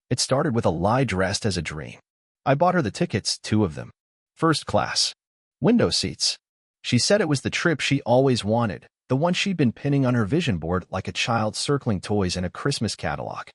It started with a lie dressed as a dream. I bought her the tickets, 2 of them. First class. Window seats. She said it was the trip she always wanted, the one she'd been pinning on her vision board like a child circling toys in a Christmas catalog.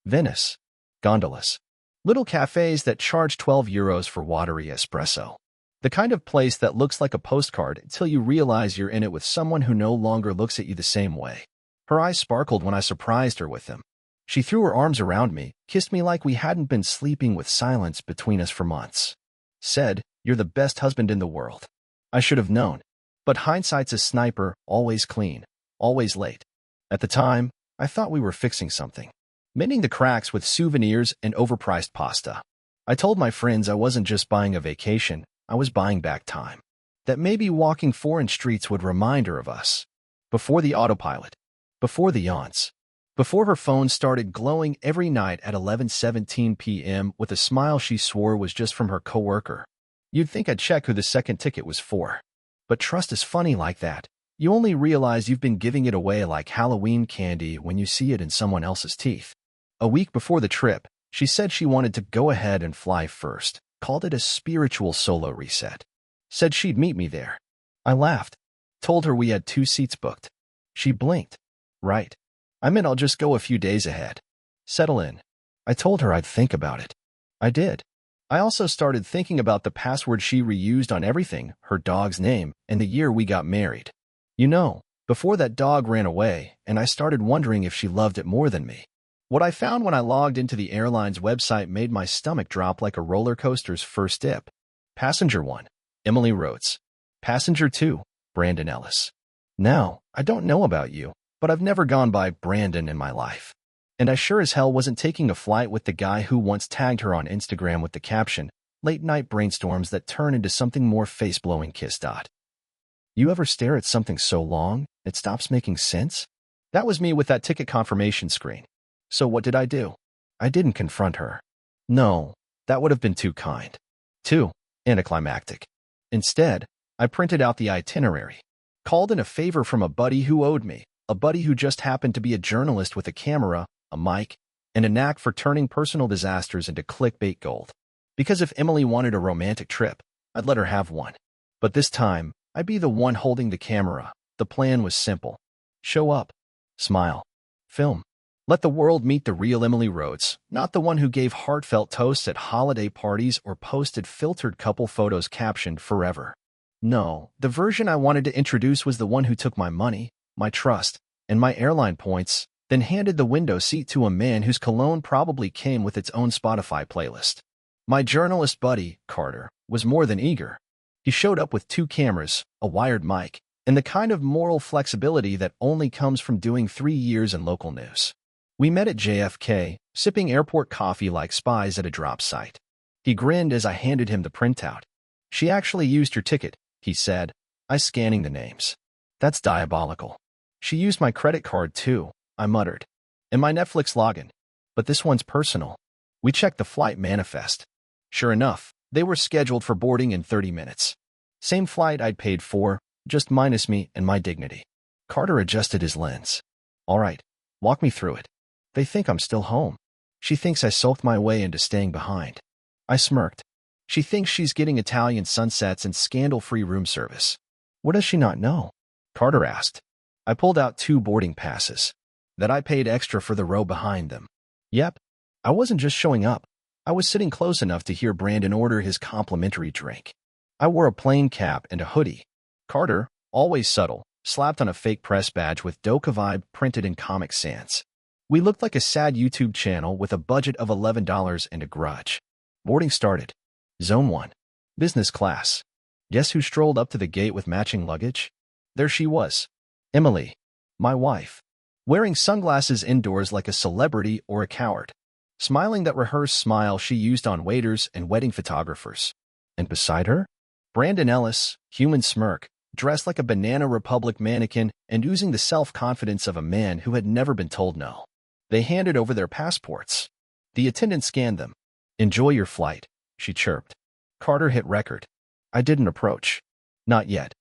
Venice. Gondolas. Little cafes that charge €12 for watery espresso. The kind of place that looks like a postcard until you realize you're in it with someone who no longer looks at you the same way. Her eyes sparkled when I surprised her with them. She threw her arms around me, kissed me like we hadn't been sleeping with silence between us for months. Said, "You're the best husband in the world." I should have known. But hindsight's a sniper, always clean, always late. At the time, I thought we were fixing something. Mending the cracks with souvenirs and overpriced pasta. I told my friends I wasn't just buying a vacation, I was buying back time. That maybe walking foreign streets would remind her of us. Before the autopilot. Before the yawns. Before her phone started glowing every night at 11:17 p.m. with a smile she swore was just from her coworker. You'd think I'd check who the second ticket was for. But trust is funny like that. You only realize you've been giving it away like Halloween candy when you see it in someone else's teeth. A week before the trip, she said she wanted to go ahead and fly first, called it a spiritual solo reset. Said she'd meet me there. I laughed. Told her we had 2 seats booked. She blinked. Right. I meant I'll just go a few days ahead. Settle in. I told her I'd think about it. I did. I also started thinking about the password she reused on everything, her dog's name, and the year we got married. You know, before that dog ran away, and I started wondering if she loved it more than me. What I found when I logged into the airline's website made my stomach drop like a roller coaster's first dip. Passenger 1, Emily Rhodes. Passenger 2, Brandon Ellis. Now, I don't know about you, but I've never gone by Brandon in my life. And I sure as hell wasn't taking a flight with the guy who once tagged her on Instagram with the caption, "Late-night brainstorms that turn into something more face-blowing kiss." You ever stare at something so long, it stops making sense? That was me with that ticket confirmation screen. So what did I do? I didn't confront her. No, that would have been too kind. Too anticlimactic. Instead, I printed out the itinerary. Called in a favor from a buddy who owed me, a buddy who just happened to be a journalist with a camera, a mic, and a knack for turning personal disasters into clickbait gold. Because if Emily wanted a romantic trip, I'd let her have one. But this time, I'd be the one holding the camera. The plan was simple. Show up. Smile. Film. Let the world meet the real Emily Rhodes, not the one who gave heartfelt toasts at holiday parties or posted filtered couple photos captioned "Forever." No, the version I wanted to introduce was the one who took my money, my trust, and my airline points, then handed the window seat to a man whose cologne probably came with its own Spotify playlist. My journalist buddy, Carter, was more than eager. He showed up with 2 cameras, a wired mic, and the kind of moral flexibility that only comes from doing 3 years in local news. We met at JFK, sipping airport coffee like spies at a drop site. He grinned as I handed him the printout. "She actually used your ticket," he said, I scanning the names. "That's diabolical." "She used my credit card too," I muttered. "And my Netflix login. But this one's personal." We checked the flight manifest. Sure enough, they were scheduled for boarding in 30 minutes. Same flight I'd paid for, just minus me and my dignity. Carter adjusted his lens. "All right, walk me through it." "They think I'm still home. She thinks I sulked my way into staying behind." I smirked. "She thinks she's getting Italian sunsets and scandal-free room service." "What does she not know?" Carter asked. I pulled out 2 boarding passes. That I paid extra for the row behind them. Yep, I wasn't just showing up. I was sitting close enough to hear Brandon order his complimentary drink. I wore a plain cap and a hoodie. Carter, always subtle, slapped on a fake press badge with Doka Vibe printed in Comic Sans. We looked like a sad YouTube channel with a budget of $11 and a grudge. Boarding started. Zone 1. Business class. Guess who strolled up to the gate with matching luggage? There she was. Emily. My wife. Wearing sunglasses indoors like a celebrity or a coward. Smiling that rehearsed smile she used on waiters and wedding photographers. And beside her? Brandon Ellis, human smirk, dressed like a Banana Republic mannequin and oozing the self-confidence of a man who had never been told no. They handed over their passports. The attendant scanned them. "Enjoy your flight," she chirped. Carter hit record. I didn't approach. Not yet.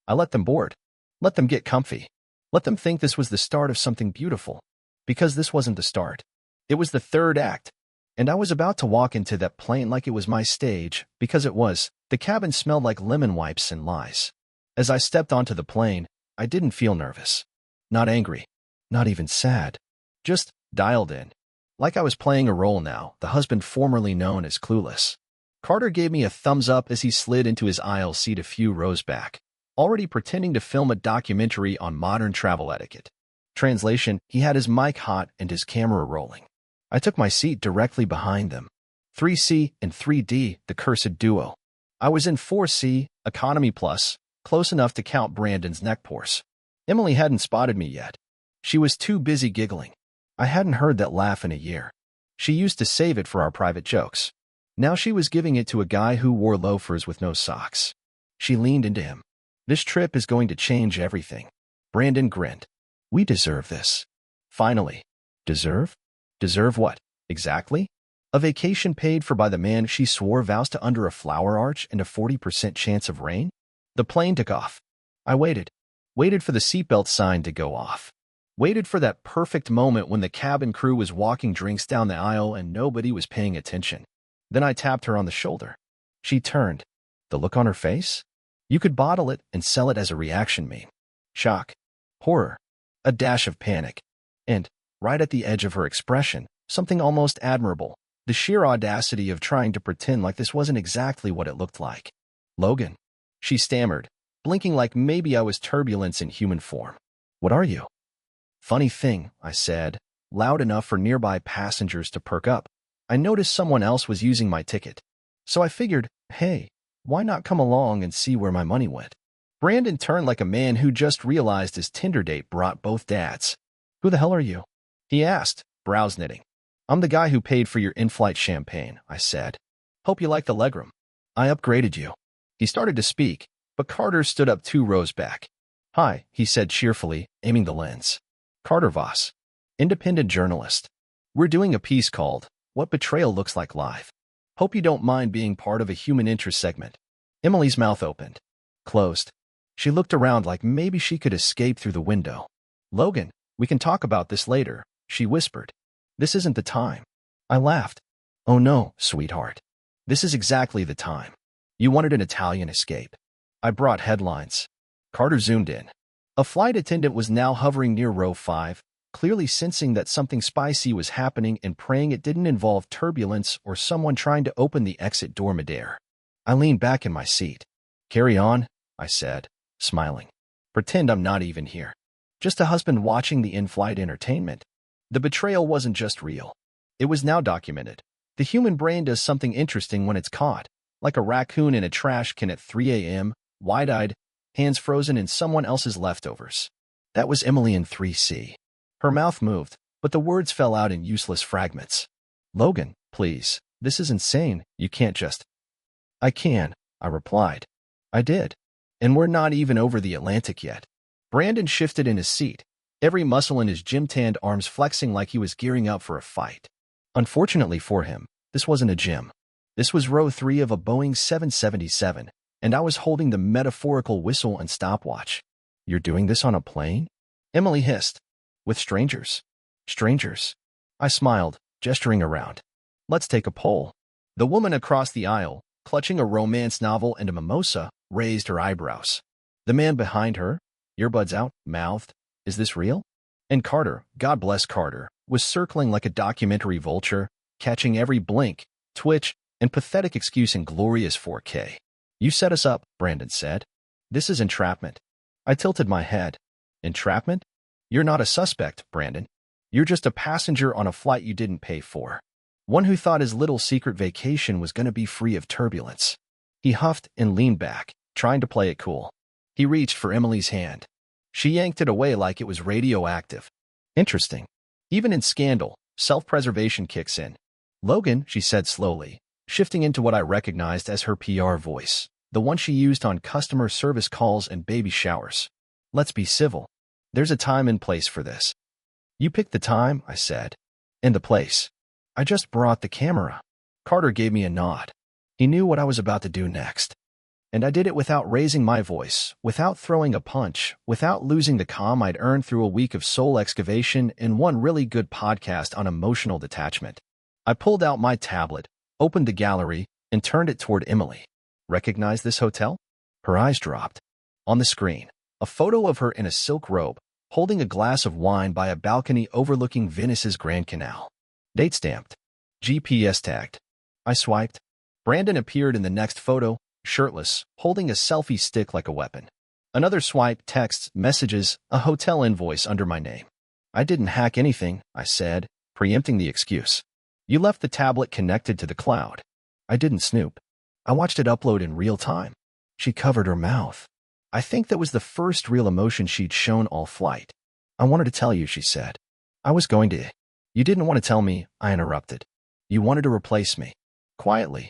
I let them board. Let them get comfy. Let them think this was the start of something beautiful. Because this wasn't the start. It was the third act. And I was about to walk into that plane like it was my stage, because it was. The cabin smelled like lemon wipes and lies. As I stepped onto the plane, I didn't feel nervous. Not angry. Not even sad. Just dialed in. Like I was playing a role now, the husband formerly known as Clueless. Carter gave me a thumbs up as he slid into his aisle seat a few rows back, already pretending to film a documentary on modern travel etiquette. Translation, he had his mic hot and his camera rolling. I took my seat directly behind them. 3C and 3D, the cursed duo. I was in 4C, Economy Plus, close enough to count Brandon's neck pores. Emily hadn't spotted me yet. She was too busy giggling. I hadn't heard that laugh in a year. She used to save it for our private jokes. Now she was giving it to a guy who wore loafers with no socks. She leaned into him. This trip is going to change everything. Brandon grinned. We deserve this. Finally. Deserve? Deserve what, exactly? A vacation paid for by the man she swore vows to under a flower arch and a 40% chance of rain? The plane took off. I waited. Waited for the seatbelt sign to go off. Waited for that perfect moment when the cabin crew was walking drinks down the aisle and nobody was paying attention. Then I tapped her on the shoulder. She turned. The look on her face? You could bottle it and sell it as a reaction meme. Shock. Horror. A dash of panic. And, right at the edge of her expression, something almost admirable. The sheer audacity of trying to pretend like this wasn't exactly what it looked like. Logan. She stammered, blinking like maybe I was turbulence in human form. What are you? Funny thing, I said, loud enough for nearby passengers to perk up. I noticed someone else was using my ticket. So I figured, hey, why not come along and see where my money went? Brandon turned like a man who just realized his Tinder date brought both dads. Who the hell are you? He asked, brows knitting. I'm the guy who paid for your in-flight champagne, I said. Hope you like the legroom. I upgraded you. He started to speak, but Carter stood up 2 rows back. Hi, he said cheerfully, aiming the lens. Carter Voss. Independent journalist. We're doing a piece called, What Betrayal Looks Like Live. Hope you don't mind being part of a human interest segment. Emily's mouth opened. Closed. She looked around like maybe she could escape through the window. Logan, we can talk about this later, she whispered. This isn't the time. I laughed. Oh no, sweetheart. This is exactly the time. You wanted an Italian escape. I brought headlines. Carter zoomed in. A flight attendant was now hovering near row 5, clearly sensing that something spicy was happening and praying it didn't involve turbulence or someone trying to open the exit door midair. I leaned back in my seat. Carry on, I said, smiling. Pretend I'm not even here. Just a husband watching the in-flight entertainment. The betrayal wasn't just real. It was now documented. The human brain does something interesting when it's caught, like a raccoon in a trash can at 3 a.m., wide-eyed, hands frozen in someone else's leftovers. That was Emily in 3C. Her mouth moved, but the words fell out in useless fragments. Logan, please, this is insane. You can't just... I can, I replied. I did. And we're not even over the Atlantic yet. Brandon shifted in his seat, every muscle in his gym-tanned arms flexing like he was gearing up for a fight. Unfortunately for him, this wasn't a gym. This was row 3 of a Boeing 777, and I was holding the metaphorical whistle and stopwatch. You're doing this on a plane? Emily hissed. With strangers. Strangers. I smiled, gesturing around. Let's take a poll. The woman across the aisle, clutching a romance novel and a mimosa, raised her eyebrows. The man behind her, earbuds out, mouthed, is this real? And Carter, God bless Carter, was circling like a documentary vulture, catching every blink, twitch, and pathetic excuse in glorious 4K. You set us up, Brandon said. This is entrapment. I tilted my head. Entrapment? You're not a suspect, Brandon. You're just a passenger on a flight you didn't pay for. One who thought his little secret vacation was going to be free of turbulence. He huffed and leaned back, trying to play it cool. He reached for Emily's hand. She yanked it away like it was radioactive. Interesting. Even in scandal, self-preservation kicks in. Logan, she said slowly, shifting into what I recognized as her PR voice, the one she used on customer service calls and baby showers. Let's be civil. There's a time and place for this. You picked the time, I said. And the place. I just brought the camera. Carter gave me a nod. He knew what I was about to do next. And I did it without raising my voice, without throwing a punch, without losing the calm I'd earned through a week of soul excavation and one really good podcast on emotional detachment. I pulled out my tablet, opened the gallery, and turned it toward Emily. Recognize this hotel? Her eyes dropped. On the screen, a photo of her in a silk robe, holding a glass of wine by a balcony overlooking Venice's Grand Canal. Date stamped. GPS tagged. I swiped. Brandon appeared in the next photo, shirtless, holding a selfie stick like a weapon. Another swipe, texts, messages, a hotel invoice under my name. I didn't hack anything, I said, preempting the excuse. You left the tablet connected to the cloud. I didn't snoop. I watched it upload in real time. She covered her mouth. I think that was the first real emotion she'd shown all flight. I wanted to tell you, she said. I was going to. You didn't want to tell me, I interrupted. You wanted to replace me. Quietly.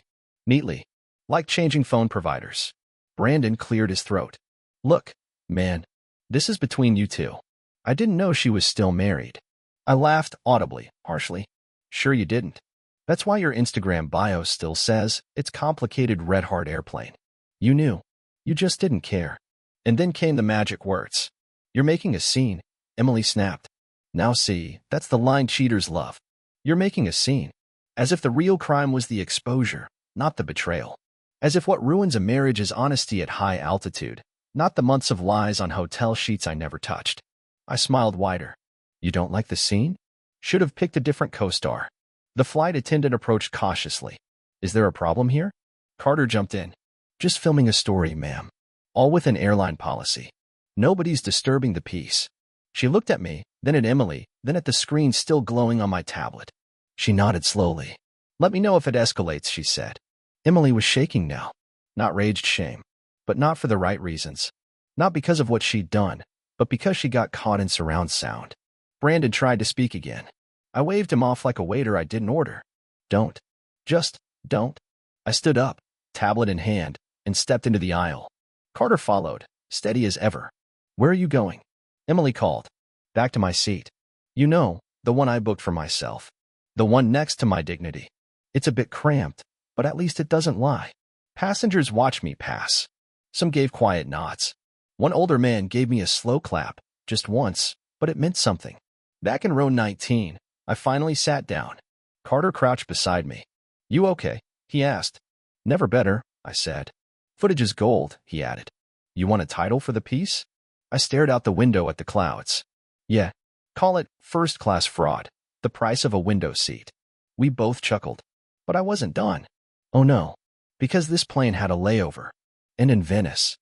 Neatly. Like changing phone providers. Brandon cleared his throat. Look, man. This is between you two. I didn't know she was still married. I laughed audibly, harshly. Sure you didn't. That's why your Instagram bio still says it's complicated red heart airplane. You knew. You just didn't care. And then came the magic words. You're making a scene, Emily snapped. Now see, that's the line cheaters love. You're making a scene. As if the real crime was the exposure, not the betrayal. As if what ruins a marriage is honesty at high altitude, not the months of lies on hotel sheets I never touched. I smiled wider. You don't like the scene? Should have picked a different co-star. The flight attendant approached cautiously. Is there a problem here? Carter jumped in. Just filming a story, ma'am. All within airline policy. Nobody's disturbing the peace. She looked at me, then at Emily, then at the screen still glowing on my tablet. She nodded slowly. Let me know if it escalates, she said. Emily was shaking now. Not raged shame. But not for the right reasons. Not because of what she'd done, but because she got caught in surround sound. Brandon tried to speak again. I waved him off like a waiter I didn't order. Don't. Just don't. I stood up, tablet in hand, and stepped into the aisle. Carter followed, steady as ever. Where are you going? Emily called. Back to my seat. You know, the one I booked for myself. The one next to my dignity. It's a bit cramped, but at least it doesn't lie. Passengers watched me pass. Some gave quiet nods. One older man gave me a slow clap, just once, but it meant something. Back in row 19, I finally sat down. Carter crouched beside me. You okay? He asked. Never better, I said. Footage is gold, he added. You want a title for the piece? I stared out the window at the clouds. Yeah, call it first-class fraud, the price of a window seat. We both chuckled. But I wasn't done. Oh no, because this plane had a layover. And in Venice.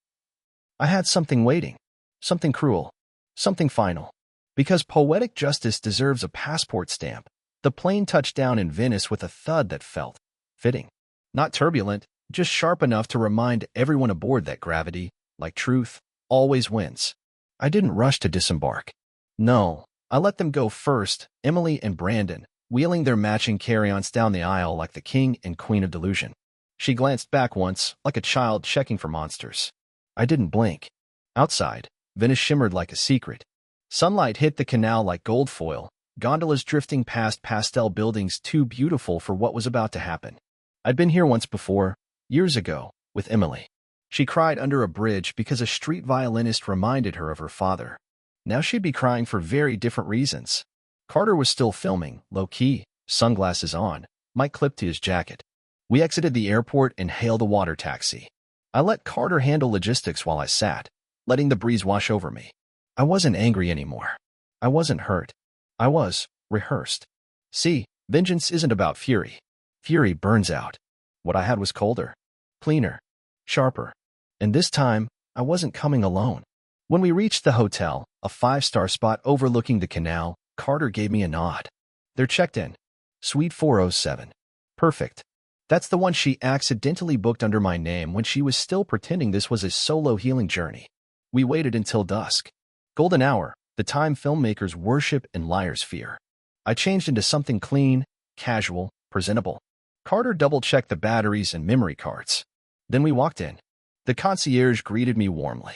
I had something waiting. Something cruel. Something final. Because poetic justice deserves a passport stamp, the plane touched down in Venice with a thud that felt fitting. Not turbulent, just sharp enough to remind everyone aboard that gravity, like truth, always wins. I didn't rush to disembark. No, I let them go first, Emily and Brandon, wheeling their matching carry-ons down the aisle like the king and queen of delusion. She glanced back once, like a child checking for monsters. I didn't blink. Outside, Venice shimmered like a secret. Sunlight hit the canal like gold foil, gondolas drifting past pastel buildings too beautiful for what was about to happen. I'd been here once before, years ago, with Emily. She cried under a bridge because a street violinist reminded her of her father. Now she'd be crying for very different reasons. Carter was still filming, low-key, sunglasses on, mic clipped to his jacket. We exited the airport and hailed a water taxi. I let Carter handle logistics while I sat, letting the breeze wash over me. I wasn't angry anymore. I wasn't hurt. I was rehearsed. See, vengeance isn't about fury. Fury burns out. What I had was colder, cleaner, sharper. And this time, I wasn't coming alone. When we reached the hotel, a 5-star spot overlooking the canal, Carter gave me a nod. They're checked in. Suite 407. Perfect. That's the one she accidentally booked under my name when she was still pretending this was a solo healing journey. We waited until dusk. Golden hour, the time filmmakers worship and liars fear. I changed into something clean, casual, presentable. Carter double-checked the batteries and memory cards. Then we walked in. The concierge greeted me warmly.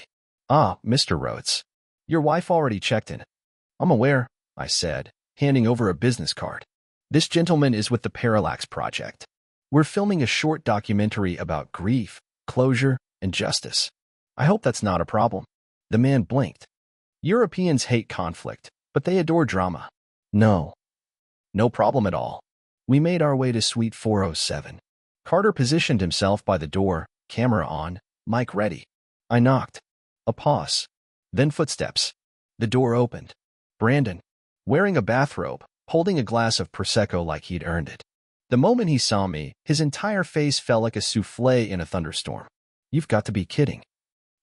Ah, Mr. Rhodes. Your wife already checked in. I'm aware, I said, handing over a business card. This gentleman is with the Parallax Project. We're filming a short documentary about grief, closure, and justice. I hope that's not a problem. The man blinked. Europeans hate conflict, but they adore drama. No. No problem at all. We made our way to Suite 407. Carter positioned himself by the door, camera on, mic ready. I knocked. A pause. Then footsteps. The door opened. Brandon, wearing a bathrobe, holding a glass of Prosecco like he'd earned it. The moment he saw me, his entire face felt like a souffle in a thunderstorm. You've got to be kidding.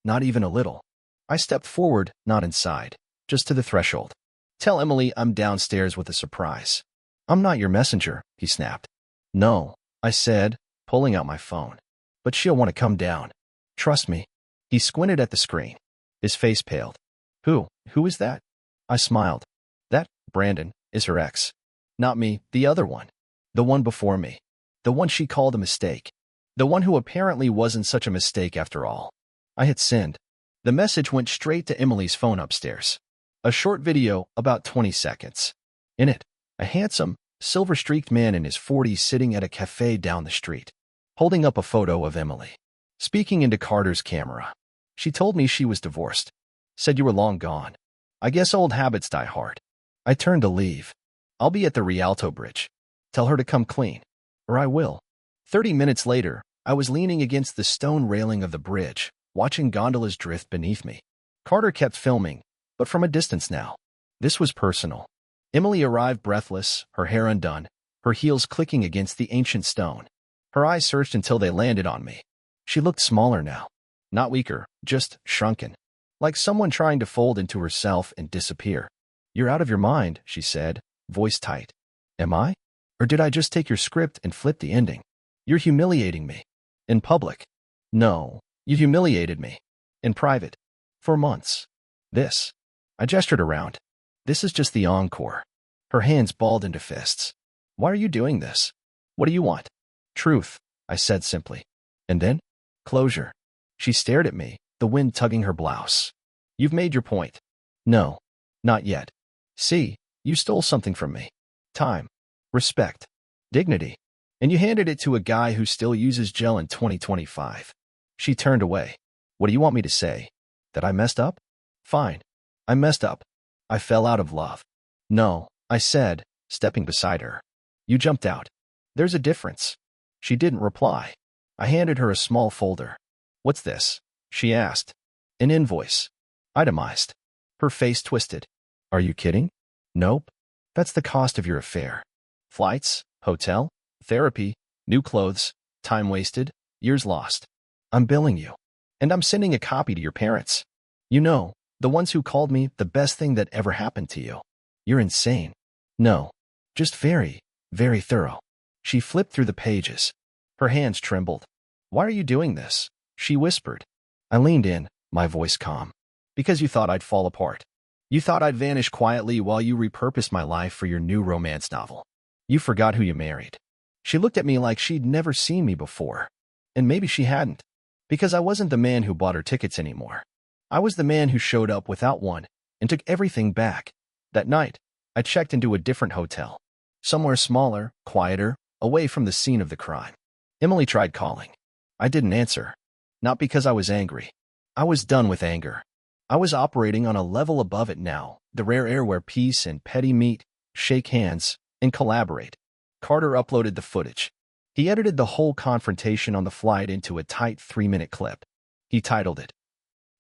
Not even a little. I stepped forward, not inside, just to the threshold. Tell Emily I'm downstairs with a surprise. I'm not your messenger, he snapped. No, I said, pulling out my phone. But she'll want to come down. Trust me. He squinted at the screen. His face paled. Who is that? I smiled. That, Brandon, is her ex. Not me, the other one. The one before me. The one she called a mistake. The one who apparently wasn't such a mistake after all. I hit send. The message went straight to Emily's phone upstairs. A short video, about 20 seconds. In it, a handsome, silver-streaked man in his 40s sitting at a cafe down the street, holding up a photo of Emily. Speaking into Carter's camera. She told me she was divorced. Said you were long gone. I guess old habits die hard. I turned to leave. I'll be at the Rialto Bridge. Tell her to come clean. Or I will. 30 minutes later, I was leaning against the stone railing of the bridge, watching gondolas drift beneath me. Carter kept filming, but from a distance now. This was personal. Emily arrived breathless, her hair undone, her heels clicking against the ancient stone. Her eyes searched until they landed on me. She looked smaller now. Not weaker, just shrunken. Like someone trying to fold into herself and disappear. You're out of your mind, she said, voice tight. Am I? Or did I just take your script and flip the ending? You're humiliating me. In public. No, you humiliated me. In private. For months. This. I gestured around. This is just the encore. Her hands balled into fists. Why are you doing this? What do you want? Truth, I said simply. And then? Closure. She stared at me, the wind tugging her blouse. You've made your point. No. Not yet. See, you stole something from me. Time. Respect. Dignity. And you handed it to a guy who still uses gel in 2025. She turned away. What do you want me to say? That I messed up? Fine. I messed up. I fell out of love. No, I said, stepping beside her. You jumped out. There's a difference. She didn't reply. I handed her a small folder. What's this? She asked. An invoice. Itemized. Her face twisted. Are you kidding? Nope. That's the cost of your affair. Flights, hotel, therapy, new clothes, time wasted, years lost. I'm billing you. And I'm sending a copy to your parents. You know, the ones who called me the best thing that ever happened to you. You're insane. No. Just very, very thorough. She flipped through the pages. Her hands trembled. Why are you doing this? She whispered. I leaned in, my voice calm. Because you thought I'd fall apart. You thought I'd vanish quietly while you repurposed my life for your new romance novel. You forgot who you married. She looked at me like she'd never seen me before. And maybe she hadn't. Because I wasn't the man who bought her tickets anymore. I was the man who showed up without one and took everything back. That night, I checked into a different hotel. Somewhere smaller, quieter, away from the scene of the crime. Emily tried calling. I didn't answer. Not because I was angry. I was done with anger. I was operating on a level above it now, the rare air where peace and petty meet, shake hands, and collaborate. Carter uploaded the footage. He edited the whole confrontation on the flight into a tight 3-minute clip. He titled it,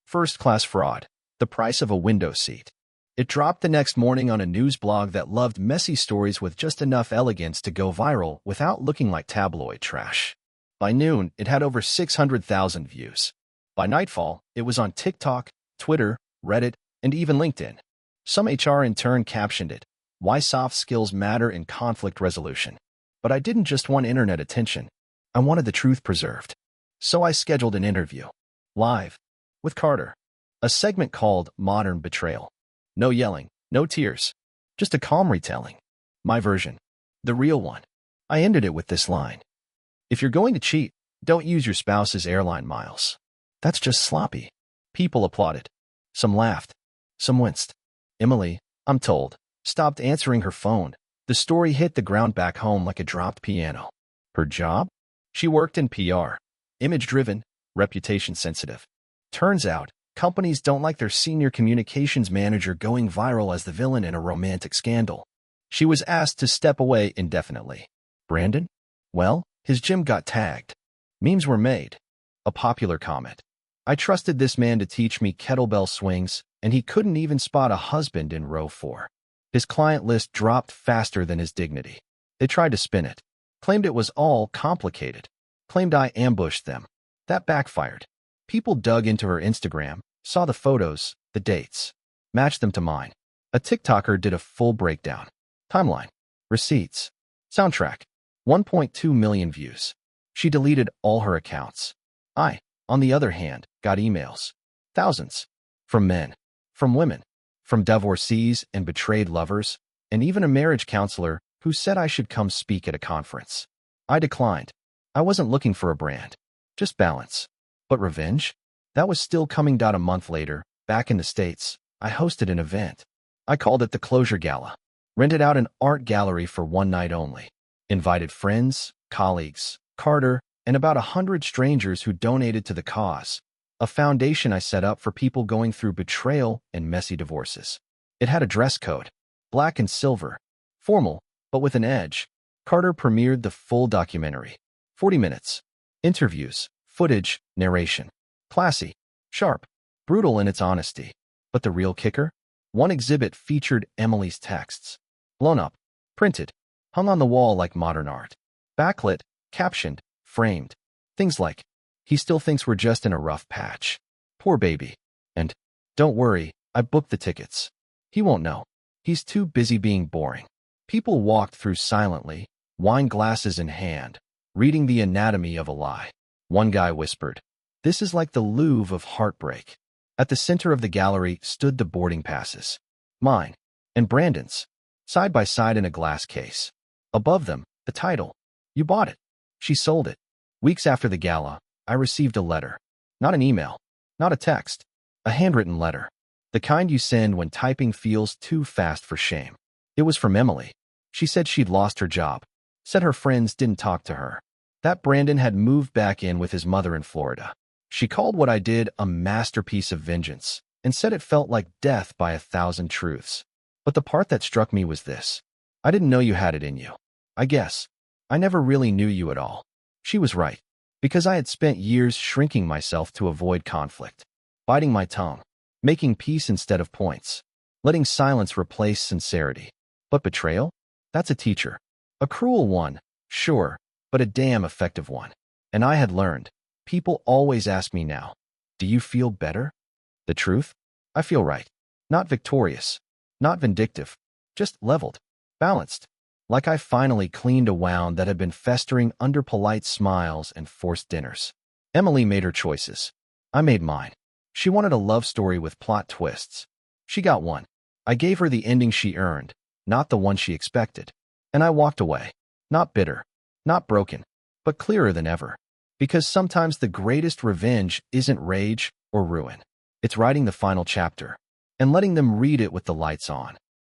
First Class Fraud, The Price of a Window Seat. It dropped the next morning on a news blog that loved messy stories with just enough elegance to go viral without looking like tabloid trash. By noon, it had over 600,000 views. By nightfall, it was on TikTok, Twitter, Reddit, and even LinkedIn. Some HR intern captioned it, Why Soft Skills Matter in Conflict Resolution. But I didn't just want internet attention. I wanted the truth preserved. So I scheduled an interview. Live. With Carter. A segment called Modern Betrayal. No yelling, no tears. Just a calm retelling. My version. The real one. I ended it with this line. If you're going to cheat, don't use your spouse's airline miles. That's just sloppy. People applauded. Some laughed. Some winced. Emily, I'm told, stopped answering her phone. The story hit the ground back home like a dropped piano. Her job? She worked in PR. Image-driven, reputation-sensitive. Turns out, companies don't like their senior communications manager going viral as the villain in a romantic scandal. She was asked to step away indefinitely. Brandon? Well, his gym got tagged. Memes were made. A popular comment. I trusted this man to teach me kettlebell swings, and he couldn't even spot a husband in row 4. His client list dropped faster than his dignity. They tried to spin it. Claimed it was all complicated. Claimed I ambushed them. That backfired. People dug into her Instagram, saw the photos, the dates, matched them to mine. A TikToker did a full breakdown. Timeline. Receipts. Soundtrack. 1.2 million views. She deleted all her accounts. I, on the other hand, got emails. Thousands. From men. From women. From divorcees and betrayed lovers, and even a marriage counselor who said I should come speak at a conference. I declined. I wasn't looking for a brand. Just balance. But revenge? That was still coming. A month later, back in the States, I hosted an event. I called it the Closure Gala. Rented out an art gallery for one night only. Invited friends, colleagues, Carter, and about 100 strangers who donated to the cause. A foundation I set up for people going through betrayal and messy divorces. It had a dress code. Black and silver. Formal, but with an edge. Carter premiered the full documentary. 40 minutes. Interviews, footage, narration. Classy, sharp, brutal in its honesty. But the real kicker? One exhibit featured Emily's texts. Blown up, printed, hung on the wall like modern art. Backlit, captioned, framed. Things like, he still thinks we're just in a rough patch. Poor baby. And, don't worry, I booked the tickets. He won't know. He's too busy being boring. People walked through silently, wine glasses in hand, reading the anatomy of a lie. One guy whispered, "This is like the Louvre of heartbreak." At the center of the gallery stood the boarding passes. Mine and Brandon's, side by side in a glass case. Above them, the title. You bought it. She sold it. Weeks after the gala, I received a letter. Not an email. Not a text. A handwritten letter. The kind you send when typing feels too fast for shame. It was from Emily. She said she'd lost her job. Said her friends didn't talk to her. That Brandon had moved back in with his mother in Florida. She called what I did a masterpiece of vengeance and said it felt like death by 1,000 truths. But the part that struck me was this. I didn't know you had it in you. I guess. I never really knew you at all. She was right. Because I had spent years shrinking myself to avoid conflict. Biting my tongue. Making peace instead of points. Letting silence replace sincerity. But betrayal? That's a teacher. A cruel one, sure, but a damn effective one. And I had learned. People always ask me now, do you feel better? The truth? I feel right. Not victorious. Not vindictive. Just leveled. Balanced. Like I finally cleaned a wound that had been festering under polite smiles and forced dinners. Emily made her choices. I made mine. She wanted a love story with plot twists. She got one. I gave her the ending she earned, not the one she expected. And I walked away. Not bitter. Not broken. But clearer than ever. Because sometimes the greatest revenge isn't rage or ruin. It's writing the final chapter. And letting them read it with the lights on.